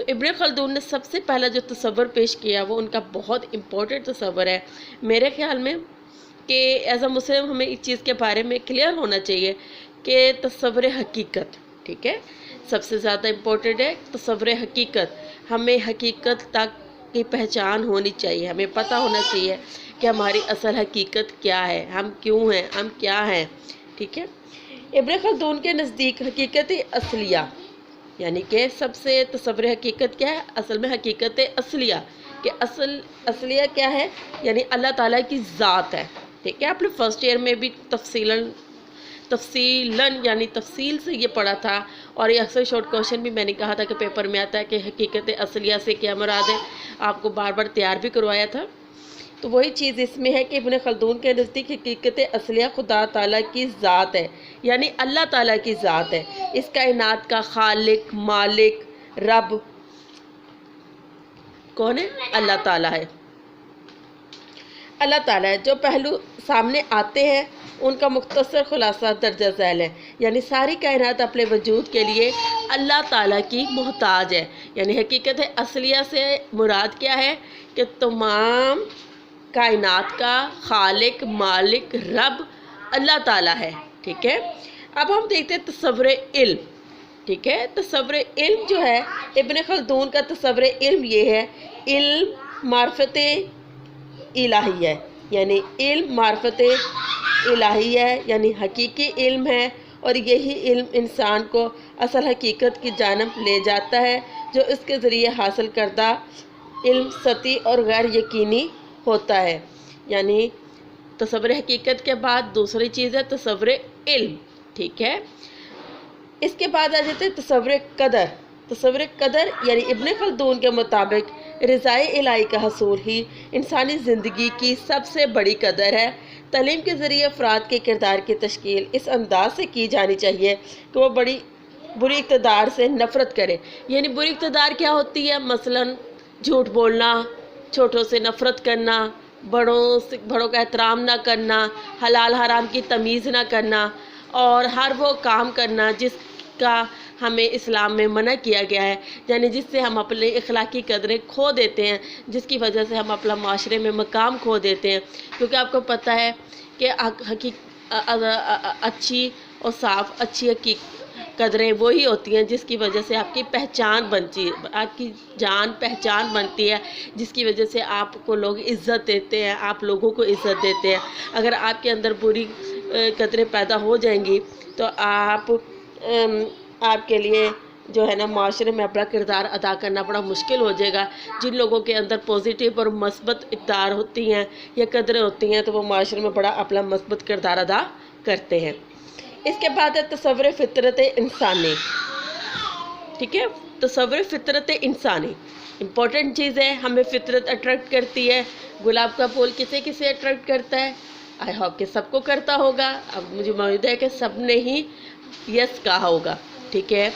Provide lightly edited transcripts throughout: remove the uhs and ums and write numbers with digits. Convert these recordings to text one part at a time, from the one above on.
تو ابن خلدون نے سب سے پہلا جو تصور پیش کیا وہ ان کا بہت امپورٹنٹ تصور ہے میرے خیال میں، کہ ایز اے مسلم ہمیں اس چیز کے بارے میں کلیئر ہونا چاہیے کہ تصور حقیقت، ٹھیک ہے، سب سے زیادہ امپورٹنٹ ہے تصور حقیقت۔ ہمیں حقیقت تک کی پہچان ہونی چاہیے، ہمیں پتہ ہونا چاہیے کہ ہماری اصل حقیقت کیا ہے، ہم کیوں ہیں، ہم کیا ہیں، ٹھیک ہے۔ ابن خلدون کے نزدیک حقیقت اصلیہ یعنی کہ سب سے تصور حقیقت کیا ہے؟ اصل میں حقیقت اصلیہ، کہ اصلیہ کیا ہے؟ یعنی اللہ تعالیٰ کی ذات ہے، ٹھیک ہے۔ آپ نے فرسٹ ایئر میں بھی تفصیلاً یعنی تفصیل سے یہ پڑھا تھا، اور یہ اکثر شارٹ کوشچن بھی میں نے کہا تھا کہ پیپر میں آتا ہے کہ حقیقت اصلیہ سے کیا مراد ہے، آپ کو بار بار تیار بھی کروایا تھا۔ تو وہی چیز اس میں ہے کہ ابن خلدون کے نزدیک حقیقت اصلیہ خدا تعالیٰ کی ذات ہے، یعنی اللہ تعالیٰ کی ذات ہے۔ اس کائنات کا خالق، مالک، رب کون ہے؟ اللہ تعالیٰ ہے۔ اللہ تعالیٰ ہے۔ جو پہلو سامنے آتے ہیں ان کا مختصر خلاصہ درجہ ذیل ہے، یعنی ساری کائنات اپنے وجود کے لیے اللہ تعالیٰ کی محتاج ہے۔ یعنی حقیقت اصلیہ سے مراد کیا ہے؟ کہ تمام کائنات کا خالق، مالک، رب اللہ تعالیٰ ہے، ٹھیک ہے۔ اب ہم دیکھتے ہیں تصور علم، ٹھیک ہے۔ تصور علم جو ہے ابن خلدون کا تصور علم یہ ہے، علم معرفت الہی ہے، یعنی علم معرفت الہی ہے، یعنی حقیقی علم ہے، اور یہی علم انسان کو اصل حقیقت کی جانب لے جاتا ہے، جو اس کے ذریعے حاصل کردہ علم سطحی اور غیر یقینی ہوتا ہے۔ یعنی تصور حقیقت کے بعد دوسری چیز ہے تصور علم، ٹھیک ہے۔ اس کے بعد آ جاتے ہیں تصور قدر۔ تصور قدر یعنی ابن خلدون کے مطابق رضائے الہی کا حصول ہی انسانی زندگی کی سب سے بڑی قدر ہے۔ تعلیم کے ذریعے افراد کے کردار کی تشکیل اس انداز سے کی جانی چاہیے کہ وہ بری اقتدار سے نفرت کرے۔ یعنی بری اقتدار کیا ہوتی ہے؟ مثلاً جھوٹ بولنا، چھوٹوں سے نفرت کرنا، بڑوں کا احترام نہ کرنا، حلال حرام کی تمیز نہ کرنا، اور ہر وہ کام کرنا جس کا ہمیں اسلام میں منع کیا گیا ہے، یعنی جس سے ہم اپنے اخلاقی قدریں کھو دیتے ہیں، جس کی وجہ سے ہم اپنا معاشرے میں مقام کھو دیتے ہیں۔ کیونکہ آپ کو پتہ ہے کہ اچھی اور صاف اچھی قدریں وہی ہوتی ہیں جس کی وجہ سے آپ کی پہچان بنتی ہے، آپ کی جان پہچان بنتی ہے، جس کی وجہ سے آپ کو لوگ عزت دیتے ہیں، آپ لوگوں کو عزت دیتے ہیں۔ اگر آپ کے اندر بری قدریں پیدا ہو جائیں گی تو آپ کے لیے جو ہے نا معاشرے میں اپنا کردار ادا کرنا بڑا مشکل ہو جائے گا۔ جن لوگوں کے اندر پازیٹیو اور مثبت اقدار ہوتی ہیں یا قدریں ہوتی ہیں تو وہ معاشرے میں بڑا اپنا مثبت کردار ادا کرتے ہیں۔ اس کے بعد ہے تصور فطرت انسانی، ٹھیک ہے۔ تصور فطرت انسانی امپورٹنٹ چیز ہے، ہمیں فطرت اٹریکٹ کرتی ہے۔ گلاب کا پھول کسے اٹریکٹ کرتا ہے؟ آئی ہوپ کہ سب کو کرتا ہوگا۔ اب مجھے امید ہے کہ سب نے ہی یس کہا ہوگا، ٹھیک ہے۔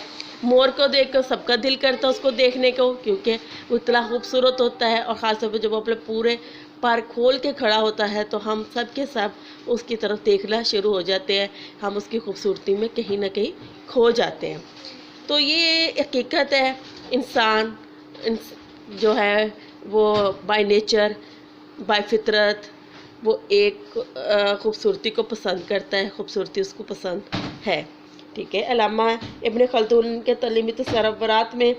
مور کو دیکھ کر سب کا دل کرتا ہے اس کو دیکھنے کو، کیونکہ وہ اتنا خوبصورت ہوتا ہے، اور خاص طور پہ جب وہ اپنے پورے پر کھول کے کھڑا ہوتا ہے تو ہم سب کے سب اس کی طرف دیکھنا شروع ہو جاتے ہیں، ہم اس کی خوبصورتی میں کہیں نہ کہیں کھو جاتے ہیں۔ تو یہ حقیقت ہے، انسان جو ہے وہ بائی نیچر، بائی فطرت وہ ایک خوبصورتی کو پسند کرتا ہے، خوبصورتی اس کو پسند ہے، ٹھیک ہے۔ علامہ ابن خلدون کے تعلیمی تصورات میں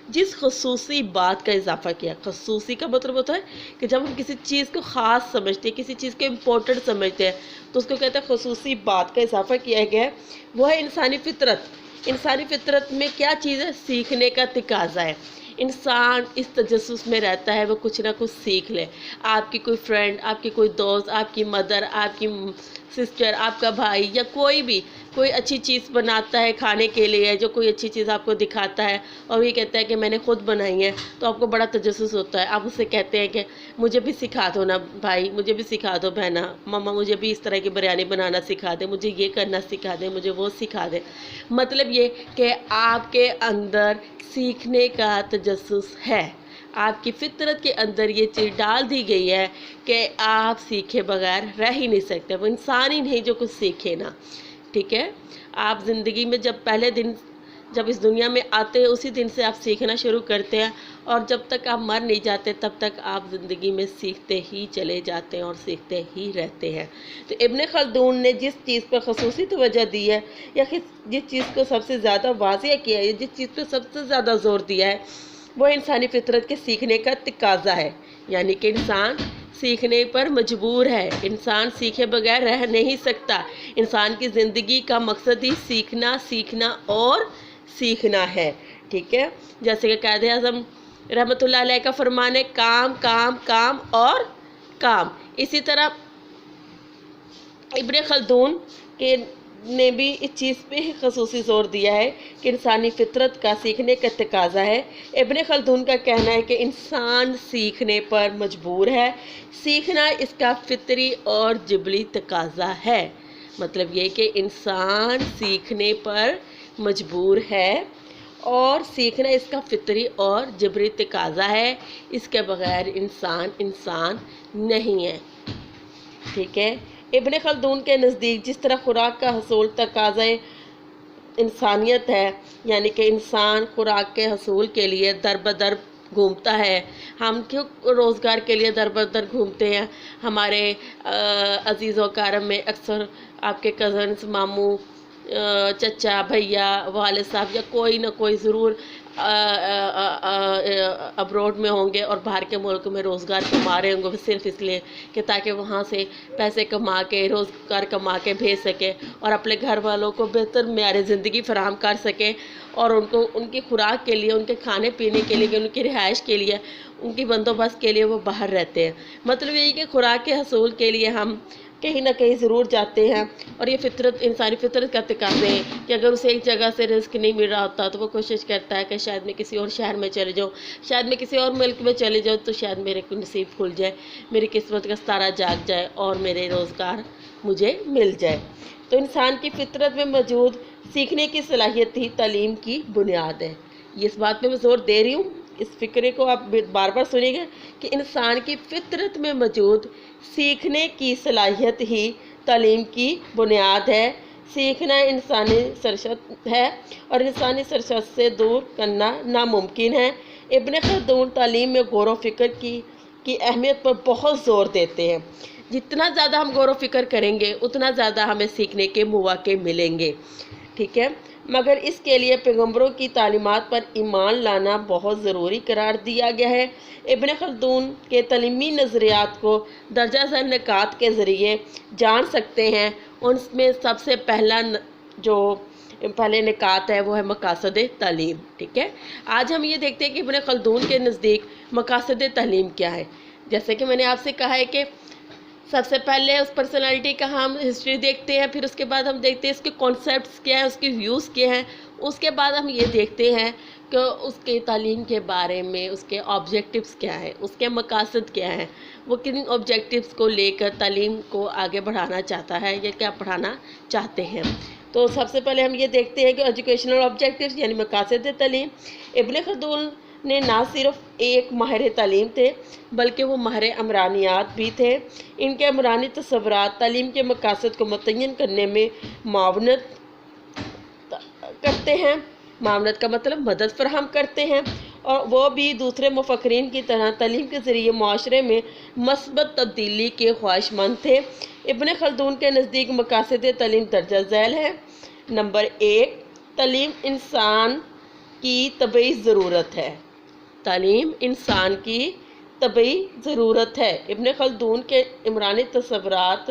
جس خصوصی بات کا اضافہ کیا، خصوصی کا مطلب ہوتا ہے کہ جب ہم کسی چیز کو خاص سمجھتے ہیں، کسی چیز کو امپورٹنٹ سمجھتے ہیں تو اس کو کہتے ہیں خصوصی بات کا اضافہ کیا گیا ہے، وہ ہے انسانی فطرت۔ انسانی فطرت میں کیا چیز ہے؟ سیکھنے کا تقاضا ہے۔ انسان اس تجسس میں رہتا ہے وہ کچھ نہ کچھ سیکھ لے۔ آپ کی کوئی فرینڈ، آپ کی کوئی دوست، آپ کی مدر، آپ کی سسٹر، آپ کا بھائی یا کوئی بھی کوئی اچھی چیز بناتا ہے کھانے کے لیے، جو کوئی اچھی چیز آپ کو دکھاتا ہے اور یہ کہتا ہے کہ میں نے خود بنائی ہے، تو آپ کو بڑا تجسس ہوتا ہے۔ آپ اسے کہتے ہیں کہ مجھے بھی سکھا دو نا بھائی، مجھے بھی سکھا دو بہنا، ماما مجھے بھی اس طرح کی بریانی بنانا سکھا دے، مجھے یہ کرنا سکھا دے، مجھے وہ سکھا دے۔ مطلب یہ کہ آپ کے اندر سیکھنے کا تجسس ہے، آپ کی فطرت کے اندر یہ چیز ڈال دی گئی ہے کہ آپ سیکھے بغیر رہ ہی نہیں سکتے۔ وہ انسان ہی نہیں جو کچھ سیکھے نا، ٹھیک ہے۔ آپ زندگی میں جب پہلے دن جب اس دنیا میں آتے ہیں اسی دن سے آپ سیکھنا شروع کرتے ہیں، اور جب تک آپ مر نہیں جاتے تب تک آپ زندگی میں سیکھتے ہی چلے جاتے ہیں اور سیکھتے ہی رہتے ہیں۔ تو ابن خلدون نے جس چیز پر خصوصی توجہ دی ہے، یا جس چیز کو سب سے زیادہ واضح کیا ہے، جس چیز پہ سب سے زیادہ زور دیا ہے، وہ انسانی فطرت کے سیکھنے کا تقاضا ہے، یعنی کہ انسان سیکھنے پر مجبور ہے، انسان سیکھے بغیر رہ نہیں سکتا۔ انسان کی زندگی کا مقصد ہی سیکھنا، سیکھنا اور سیکھنا ہے، ٹھیک ہے؟ جیسے کہ قائد اعظم رحمۃ اللہ علیہ کا فرمان ہے، کام کام کام اور کام۔ اسی طرح ابن خلدون نے بھی اس چیز پہ خصوصی زور دیا ہے کہ انسانی فطرت کا سیکھنے کا تقاضا ہے۔ ابن خلدون کا کہنا ہے کہ انسان سیکھنے پر مجبور ہے، سیکھنا اس کا فطری اور جبلی تقاضا ہے۔ مطلب یہ کہ انسان سیکھنے پر مجبور ہے اور سیکھنا اس کا فطری اور جبری تقاضا ہے، اس کے بغیر انسان نہیں ہے، ٹھیک ہے؟ ابن خلدون کے نزدیک جس طرح خوراک کا حصول تقاضۂ انسانیت ہے، یعنی کہ انسان خوراک کے حصول کے لیے در بدر گھومتا ہے۔ ہم کیوں روزگار کے لیے در بدر گھومتے ہیں؟ ہمارے عزیز و اقارب میں اکثر آپ کے کزنس، ماموں، چچا، بھیا، والد صاحب یا کوئی نہ کوئی ضرور ابروڈ میں ہوں گے اور باہر کے ملک میں روزگار کما رہے ہوں گے، صرف اس لیے کہ تاکہ وہاں سے پیسے کما کے، روزگار کما کے بھیج سکے اور اپنے گھر والوں کو بہتر معیار زندگی فراہم کر سکے، اور ان کی خوراک کے لیے، ان کے کھانے پینے کے لیے، ان کی رہائش کے لیے، ان کی بندوبست کے لیے وہ باہر رہتے ہیں۔ مطلب یہی کہ خوراک کے حصول کے لیے ہم کہیں نہ کہیں ضرور جاتے ہیں، اور یہ فطرت، انسانی فطرت کا تقاضے ہیں کہ اگر اسے ایک جگہ سے رزق نہیں مل رہا ہوتا تو وہ کوشش کرتا ہے کہ شاید میں کسی اور شہر میں چلے جاؤں، شاید میں کسی اور ملک میں چلے جاؤں تو شاید میرے کو نصیب کھل جائے، میری قسمت کا ستارہ جاگ جائے اور میرے روزگار مجھے مل جائے۔ تو انسان کی فطرت میں موجود سیکھنے کی صلاحیت ہی تعلیم کی بنیاد ہے۔ اس بات پہ میں زور دے رہی ہوں، اس فکرے کو آپ بار بار سنیں گے کہ انسان کی فطرت میں موجود سیکھنے کی صلاحیت ہی تعلیم کی بنیاد ہے۔ سیکھنا انسانی سرشت ہے اور انسانی سرشت سے دور کرنا ناممکن ہے۔ ابن خلدون تعلیم میں غور و فکر کی اہمیت پر بہت زور دیتے ہیں۔ جتنا زیادہ ہم غور و فکر کریں گے اتنا زیادہ ہمیں سیکھنے کے مواقع ملیں گے، ٹھیک ہے؟ مگر اس کے لیے پیغمبروں کی تعلیمات پر ایمان لانا بہت ضروری قرار دیا گیا ہے۔ ابن خلدون کے تعلیمی نظریات کو درجہ ذیل نکات کے ذریعے جان سکتے ہیں۔ ان میں سب سے پہلے نکات ہے وہ ہے مقاصد تعلیم، ٹھیک ہے؟ آج ہم یہ دیکھتے ہیں کہ ابن خلدون کے نزدیک مقاصد تعلیم کیا ہے۔ جیسے کہ میں نے آپ سے کہا ہے کہ سب سے پہلے اس پرسنالٹی کا ہم ہسٹری دیکھتے ہیں، پھر اس کے بعد ہم دیکھتے ہیں اس کے کانسیپٹس کیا ہیں، اس کے ویوز کیا ہیں، اس کے بعد ہم یہ دیکھتے ہیں کہ اس کے تعلیم کے بارے میں اس کے آبجیکٹیوز کیا ہیں، اس کے مقاصد کیا ہیں، وہ کن آبجیکٹیوز کو لے کر تعلیم کو آگے بڑھانا چاہتا ہے یا کیا پڑھانا چاہتے ہیں۔ تو سب سے پہلے ہم یہ دیکھتے ہیں کہ ایجوکیشنل آبجیکٹیوز یعنی مقاصد تعلیم۔ ابن خلدون نے نہ صرف ایک ماہر تعلیم تھے بلکہ وہ ماہر عمرانیات بھی تھے۔ ان کے عمرانی تصورات تعلیم کے مقاصد کو متعین کرنے میں معاونت کرتے ہیں۔ معاونت کا مطلب مدد فراہم کرتے ہیں، اور وہ بھی دوسرے مفکرین کی طرح تعلیم کے ذریعے معاشرے میں مثبت تبدیلی کے خواہش مند تھے۔ ابن خلدون کے نزدیک مقاصد تعلیم درجہ ذیل ہے۔ نمبر 1، تعلیم انسان کی طبعی ضرورت ہے۔ تعلیم انسان کی طبعی ضرورت ہے۔ ابن خلدون کے عمرانی تصورات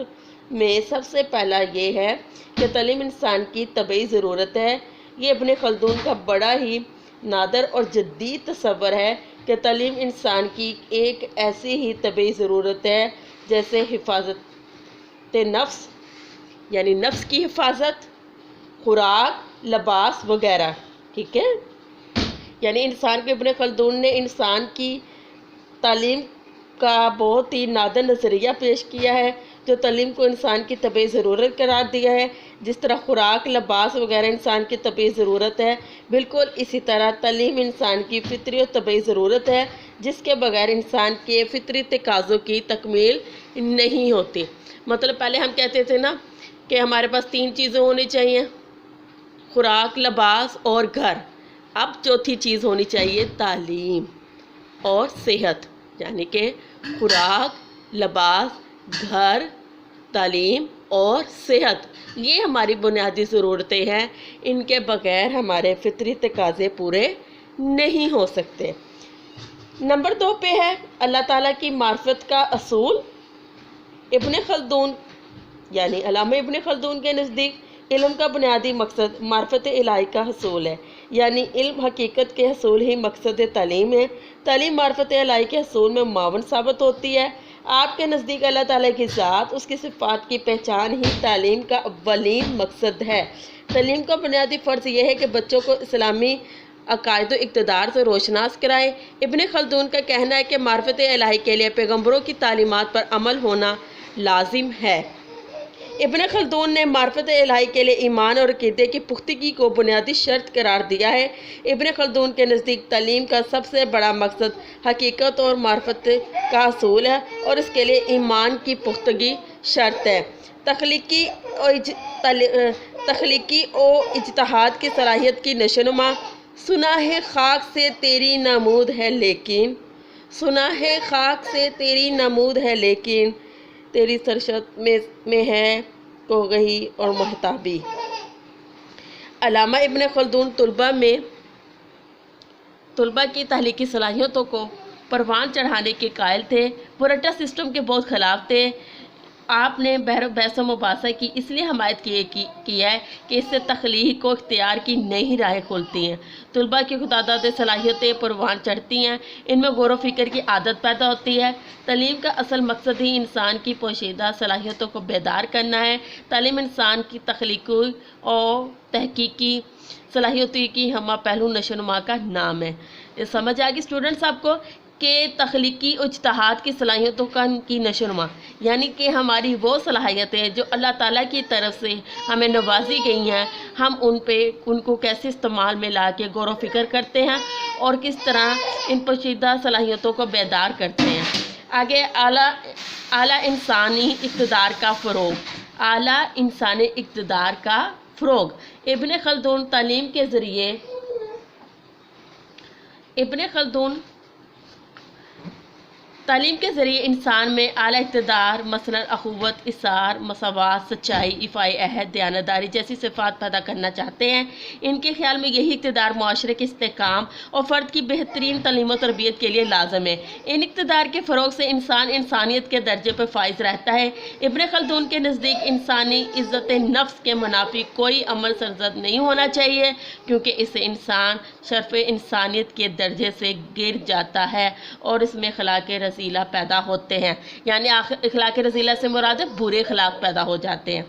میں سب سے پہلا یہ ہے کہ تعلیم انسان کی طبعی ضرورت ہے۔ یہ ابن خلدون کا بڑا ہی نادر اور جدید تصور ہے کہ تعلیم انسان کی ایک ایسی ہی طبعی ضرورت ہے جیسے حفاظت نفس، یعنی نفس کی حفاظت، خوراک، لباس وغیرہ، ٹھیک ہے؟ یعنی انسان کو ابن خلدون نے انسان کی تعلیم کا بہت ہی نادر نظریہ پیش کیا ہے جو تعلیم کو انسان کی طبعی ضرورت قرار دیا ہے۔ جس طرح خوراک، لباس وغیرہ انسان کی طبعی ضرورت ہے، بالکل اسی طرح تعلیم انسان کی فطری اور طبعی ضرورت ہے جس کے بغیر انسان کے فطری تقاضوں کی تکمیل نہیں ہوتی۔ مطلب پہلے ہم کہتے تھے نا کہ ہمارے پاس 3 چیزیں ہونی چاہیے، خوراک، لباس اور گھر۔ اب چوتھی چیز ہونی چاہیے تعلیم اور صحت، یعنی کہ خوراک، لباس، گھر، تعلیم اور صحت، یہ ہماری بنیادی ضرورتیں ہیں۔ ان کے بغیر ہمارے فطری تقاضے پورے نہیں ہو سکتے۔ نمبر 2 پہ ہے اللہ تعالیٰ کی معرفت کا اصول۔ ابن خلدون یعنی علامہ ابن خلدون کے نزدیک علم کا بنیادی مقصد معرفت الہی کا حصول ہے، یعنی علم حقیقت کے حصول ہی مقصد تعلیم ہے۔ تعلیم معرفت الہی کے حصول میں معاون ثابت ہوتی ہے۔ آپ کے نزدیک اللہ تعالیٰ کی ذات، اس کی صفات کی پہچان ہی تعلیم کا اولین مقصد ہے۔ تعلیم کا بنیادی فرض یہ ہے کہ بچوں کو اسلامی عقائد و اقتدار سے روشناس کرائے۔ ابن خلدون کا کہنا ہے کہ معرفت الہی کے لیے پیغمبروں کی تعلیمات پر عمل ہونا لازم ہے۔ ابن خلدون نے معرفت الہی کے لیے ایمان اور عقیدے کی پختگی کو بنیادی شرط قرار دیا ہے۔ ابن خلدون کے نزدیک تعلیم کا سب سے بڑا مقصد حقیقت اور معرفت کا حصول ہے اور اس کے لیے ایمان کی پختگی شرط ہے۔ تخلیقی و اجتہاد کی صلاحیت کی نشوونما۔ سنا ہے خاک سے تیری نمود ہے لیکن، سنا ہے خاک سے تیری نمود ہے لیکن، تیری سرشت میں ہے کوگہی اور محتابی۔ علامہ ابن خلدون طلبہ کی تخلیقی صلاحیتوں کو پروان چڑھانے کے قائل تھے۔ وہ رٹا سسٹم کے بہت خلاف تھے۔ آپ نے بحث و مباحثہ کی اس لیے حمایت کی ہے کہ اس سے تخلیق و اختیار کی نئی راہیں کھلتی ہیں، طلبہ کی خودداد صلاحیتیں پروان چڑھتی ہیں، ان میں غور و فکر کی عادت پیدا ہوتی ہے۔ تعلیم کا اصل مقصد ہی انسان کی پوشیدہ صلاحیتوں کو بیدار کرنا ہے۔ تعلیم انسان کی تخلیقی اور تحقیقی صلاحیتوں کی ہمہ پہلو نشوونما کا نام ہے۔ یہ سمجھ آ گئی اسٹوڈنٹس آپ کو کہ تخلیقی و اجتہاد کی صلاحیتوں کی نشوونما، یعنی کہ ہماری وہ صلاحیتیں جو اللہ تعالیٰ کی طرف سے ہمیں نوازی گئی ہیں، ہم ان کو کیسے استعمال میں لا کے غور و فکر کرتے ہیں اور کس طرح ان پوشیدہ صلاحیتوں کو بیدار کرتے ہیں۔ آگے اعلیٰ انسانی اقتدار کا فروغ۔ اعلیٰ انسانی اقتدار کا فروغ۔ ابن خلدون تعلیم کے ذریعے انسان میں اعلیٰ اقتدار، مثلاً اخوت، اثار، مساوات، سچائی، ایفائے عہد، دیانتداری جیسی صفات پیدا کرنا چاہتے ہیں۔ ان کے خیال میں یہی اقتدار معاشرے کے استحکام اور فرد کی بہترین تعلیم و تربیت کے لیے لازم ہے۔ ان اقتدار کے فروغ سے انسان انسانیت کے درجے پر فائز رہتا ہے۔ ابن خلدون کے نزدیک انسانی عزت نفس کے منافی کوئی عمل سرزد نہیں ہونا چاہیے، کیونکہ اس سے انسان شرف انسانیت کے درجے سے گر جاتا ہے اور اس میں اخلاق رذیلہ پیدا ہوتے ہیں، یعنی اخلاق رذیلہ سے مراد برے اخلاق پیدا ہو جاتے ہیں۔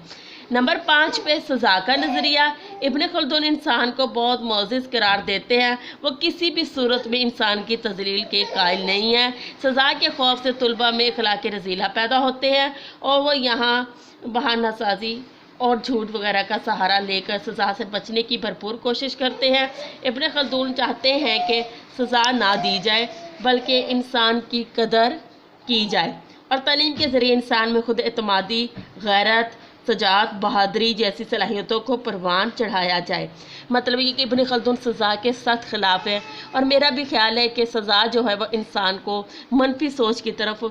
نمبر 5 پہ سزا کا نظریہ۔ ابن خلدون انسان کو بہت معزز قرار دیتے ہیں۔ وہ کسی بھی صورت میں انسان کی تذلیل کے قائل نہیں ہیں۔ سزا کے خوف سے طلبہ میں اخلاق رذیلہ پیدا ہوتے ہیں اور وہ یہاں بہانہ سازی اور جھوٹ وغیرہ کا سہارا لے کر سزا سے بچنے کی بھرپور کوشش کرتے ہیں۔ ابن خلدون چاہتے ہیں کہ سزا نہ دی جائے بلکہ انسان کی قدر کی جائے اور تعلیم کے ذریعے انسان میں خود اعتمادی، غیرت، شجاعت، بہادری جیسی صلاحیتوں کو پروان چڑھایا جائے۔ مطلب یہ کہ ابن خلدون سزا کے سخت خلاف ہے، اور میرا بھی خیال ہے کہ سزا جو ہے وہ انسان کو منفی سوچ کی طرف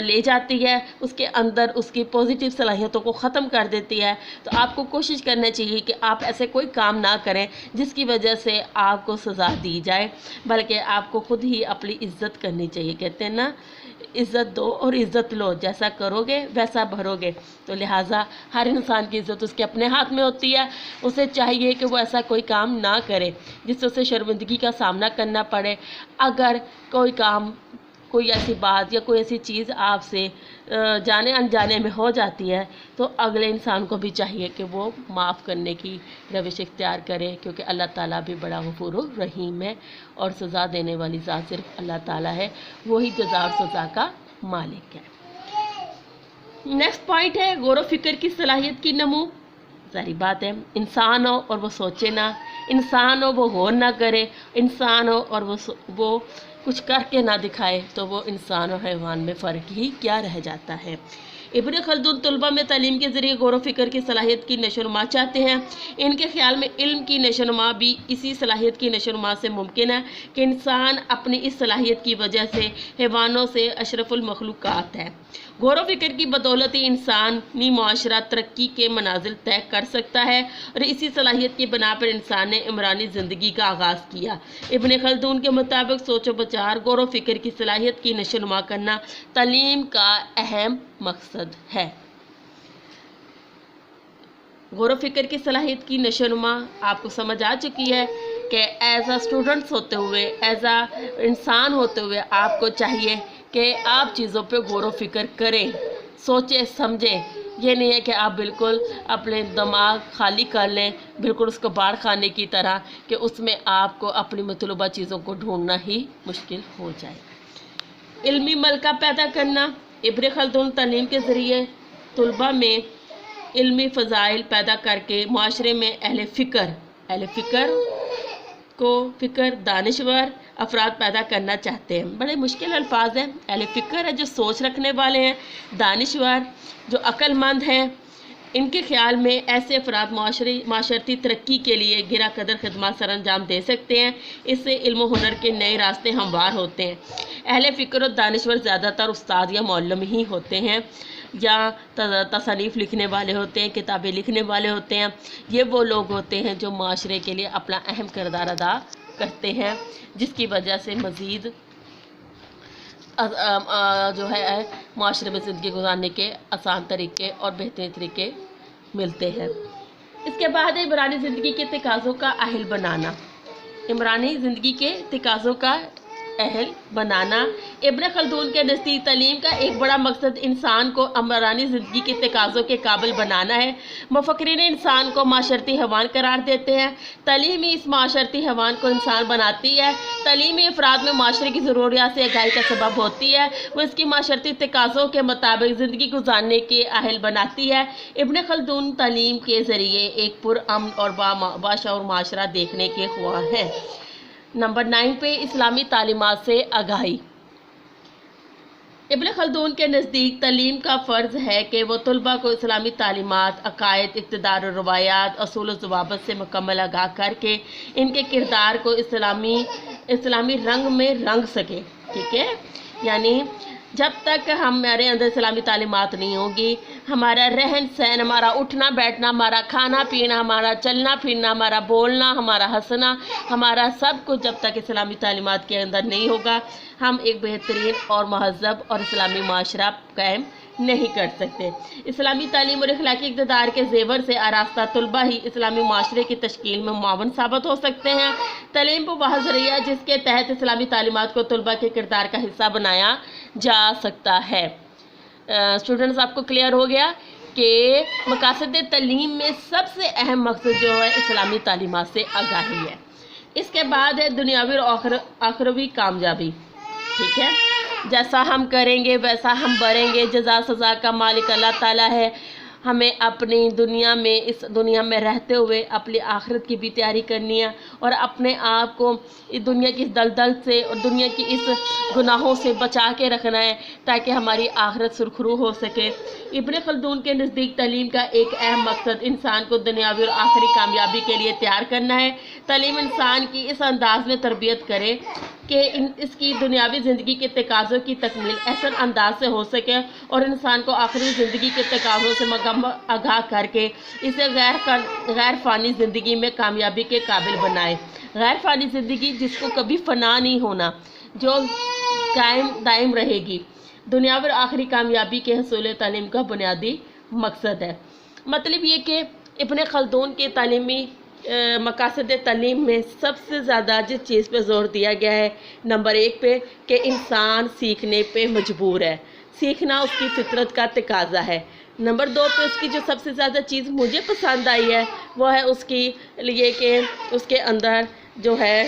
لے جاتی ہے، اس کے اندر اس کی پوزیٹیو صلاحیتوں کو ختم کر دیتی ہے۔ تو آپ کو کوشش کرنا چاہیے کہ آپ ایسے کوئی کام نہ کریں جس کی وجہ سے آپ کو سزا دی جائے، بلکہ آپ کو خود ہی اپنی عزت کرنی چاہیے۔ کہتے ہیں نا، عزت دو اور عزت لو، جیسا کرو گے ویسا بھرو گے۔ تو لہٰذا ہر انسان کی عزت اس کے اپنے ہاتھ میں ہوتی ہے۔ اسے چاہیے کہ وہ ایسا کوئی کام نہ کرے جس سے اسے شرمندگی کا سامنا کرنا پڑے۔ اگر کوئی ایسی بات یا کوئی ایسی چیز آپ سے جانے انجانے میں ہو جاتی ہے تو اگلے انسان کو بھی چاہیے کہ وہ معاف کرنے کی روش اختیار کرے، کیونکہ اللہ تعالیٰ بھی بڑا غفور و رحیم ہے اور سزا دینے والی ذات صرف اللہ تعالیٰ ہے، وہی جزا اور سزا کا مالک ہے۔ نیکسٹ پوائنٹ ہے غور و فکر کی صلاحیت کی نمو۔ ظاہری بات ہے، انسان ہو اور وہ سوچے نہ، انسان ہو وہ غور نہ کرے، انسان ہو اور وہ کچھ کر کے نہ دکھائے، تو وہ انسان اور حیوان میں فرق ہی کیا رہ جاتا ہے۔ ابن خلدون طلبہ میں تعلیم کے ذریعے غور و فکر کی صلاحیت کی نشوونما چاہتے ہیں۔ ان کے خیال میں علم کی نشوونما بھی اسی صلاحیت کی نشوونما سے ممکن ہے کہ انسان اپنی اس صلاحیت کی وجہ سے حیوانوں سے اشرف المخلوقات ہے۔ غور و فکر کی بدولت ہی انسانی معاشرہ ترقی کے منازل طے کر سکتا ہے، اور اسی صلاحیت کی بنا پر انسان نے عمرانی زندگی کا آغاز کیا۔ ابن خلدون کے مطابق سوچ و بچار، غور و فکر کی صلاحیت کی نشوونما کرنا تعلیم کا اہم مقصد ہے۔ غور و فکر کی صلاحیت کی نشوونما آپ کو سمجھ آ چکی ہے کہ ایز اے اسٹوڈنٹس ہوتے ہوئے، ایز اے انسان ہوتے ہوئے آپ کو چاہیے کہ آپ چیزوں پہ غور و فکر کریں، سوچیں سمجھیں۔ یہ نہیں ہے کہ آپ بالکل اپنے دماغ خالی کر لیں، بالکل اس کو باڑ خانے کی طرح، کہ اس میں آپ کو اپنی مطلوبہ چیزوں کو ڈھونڈنا ہی مشکل ہو جائے۔ علمی ملکہ پیدا کرنا، ابن خلدون تعلیم کے ذریعے طلبہ میں علمی فضائل پیدا کر کے معاشرے میں اہل فکر کو دانشور افراد پیدا کرنا چاہتے ہیں۔ بڑے مشکل الفاظ ہیں۔ اہل فکر ہے جو سوچ رکھنے والے ہیں، دانشور جو عقل مند ہیں۔ ان کے خیال میں ایسے افراد معاشرتی ترقی کے لیے گرا قدر خدمات سر انجام دے سکتے ہیں۔ اس سے علم و ہنر کے نئے راستے ہموار ہوتے ہیں۔ اہل فکر و دانشور زیادہ تر استاد یا معلم ہی ہوتے ہیں، یا تصانیف لکھنے والے ہوتے ہیں، کتابیں لکھنے والے ہوتے ہیں۔ یہ وہ لوگ ہوتے ہیں جو معاشرے کے لیے اپنا اہم کردار ادا کرتے ہیں، جس کی وجہ سے مزید جو ہے معاشرے میں زندگی گزارنے کے آسان طریقے اور بہترین طریقے ملتے ہیں۔ اس کے بعد ہے عمرانی زندگی کے تقاضوں کا اہل بنانا۔ عمرانی زندگی کے تقاضوں کا اہل بنانا، ابن خلدون کے نزدیک تعلیم کا ایک بڑا مقصد انسان کو عمرانی زندگی کے تقاضوں کے قابل بنانا ہے۔ مفکرین انسان کو معاشرتی حیوان قرار دیتے ہیں۔ تعلیم ہی اس معاشرتی حیوان کو انسان بناتی ہے۔ تعلیم افراد میں معاشرے کی ضروریات سے آگاہی کا سبب ہوتی ہے، وہ اس کی معاشرتی تقاضوں کے مطابق زندگی گزارنے کے اہل بناتی ہے۔ ابن خلدون تعلیم کے ذریعے ایک پرامن اور باشعور معاشرہ دیکھنے کے خواہاں ہیں۔ نمبر 9 پہ اسلامی تعلیمات سے آگاہی۔ ابن خلدون کے نزدیک تعلیم کا فرض ہے کہ وہ طلباء کو اسلامی تعلیمات، عقائد، اقتدار و روایات، اصول و ضوابط سے مکمل آگاہ کر کے ان کے کردار کو اسلامی رنگ میں رنگ سکے۔ ٹھیک ہے، یعنی جب تک ہمارے اندر اسلامی تعلیمات نہیں ہوں گی، ہمارا رہن سہن، ہمارا اٹھنا بیٹھنا، ہمارا کھانا پینا، ہمارا چلنا پھرنا، ہمارا بولنا، ہمارا ہنسنا، ہمارا سب کچھ جب تک اسلامی تعلیمات کے اندر نہیں ہوگا، ہم ایک بہترین اور مہذب اور اسلامی معاشرہ قائم نہیں کر سکتے۔ اسلامی تعلیم اور اخلاقی اقتدار کے زیور سے آراستہ طلباء ہی اسلامی معاشرے کی تشکیل میں معاون ثابت ہو سکتے ہیں۔ تعلیم وہ واحد ذریعہ جس کے تحت اسلامی تعلیمات کو طلباء کے کردار کا حصہ بنایا جا سکتا ہے۔ اسٹوڈنٹس آپ کو کلیئر ہو گیا کہ مقاصد تعلیم میں سب سے اہم مقصد جو ہے اسلامی تعلیمات سے آگاہی ہے۔ اس کے بعد ہے دنیاوی اور آخروی کامیابی۔ ٹھیک ہے، جیسا ہم کریں گے ویسا ہم بڑھیں گے۔ جزا سزا کا مالک اللہ تعالیٰ ہے۔ ہمیں اپنی اس دنیا میں رہتے ہوئے اپنی آخرت کی بھی تیاری کرنی ہے، اور اپنے آپ کو دنیا کی دلدل سے اور دنیا کی اس گناہوں سے بچا کے رکھنا ہے تاکہ ہماری آخرت سرخرو ہو سکے۔ ابن خلدون کے نزدیک تعلیم کا ایک اہم مقصد انسان کو دنیاوی اور آخری کامیابی کے لیے تیار کرنا ہے۔ تعلیم انسان کی اس انداز میں تربیت کرے کہ اس کی دنیاوی زندگی کے تقاضوں کی تکمیل احسن انداز سے ہو سکے، اور انسان کو آخری زندگی کے تقاضوں سے مکمل آگاہ کر کے اسے غیر فانی زندگی میں کامیابی کے قابل بنائے۔ غیر فانی زندگی جس کو کبھی فنا نہیں ہونا، جو قائم دائم رہے گی، دنیاوی اور آخری کامیابی کے حصول تعلیم کا بنیادی مقصد ہے۔ مطلب یہ کہ ابن خلدون کے تعلیمی مقاصد تعلیم میں سب سے زیادہ جس چیز پہ زور دیا گیا ہے، نمبر 1 پہ کہ انسان سیکھنے پہ مجبور ہے، سیکھنا اس کی فطرت کا تقاضا ہے۔ نمبر 2 پہ اس کی جو سب سے زیادہ چیز مجھے پسند آئی ہے وہ ہے اس کی یہ کہ اس کے اندر جو ہے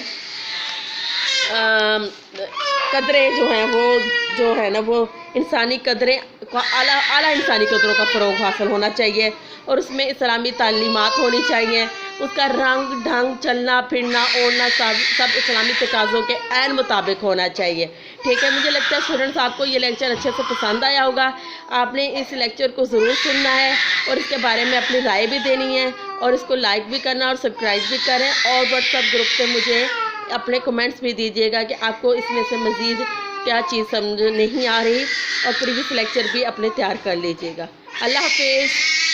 قدریں جو ہیں نا وہ انسانی قدریں، اعلیٰ انسانی قدروں کا فروغ حاصل ہونا چاہیے، اور اس میں اسلامی تعلیمات ہونی چاہیے، اس کا رنگ ڈھنگ چلنا پھرنا اوڑھنا سب اسلامی تقاضوں کے عین مطابق ہونا چاہیے، ٹھیک ہے۔ مجھے لگتا ہے اسٹوڈنٹس آپ کو یہ لیکچر اچھے سے پسند آیا ہوگا، آپ نے اس لیکچر کو ضرور سننا ہے اور اس کے بارے میں اپنی رائے بھی دینی ہے، اور اس کو لائک بھی کرنا اور سبسکرائب بھی کریں، اور واٹس ایپ گروپ پہ مجھے اپنے کمنٹس بھی دیجیے گا کہ آپ کو اس میں سے مزید کیا چیز سمجھ نہیں آ رہی، اور پریویس لیکچر بھی اپنے تیار کر لیجیے گا۔ اللہ حافظ۔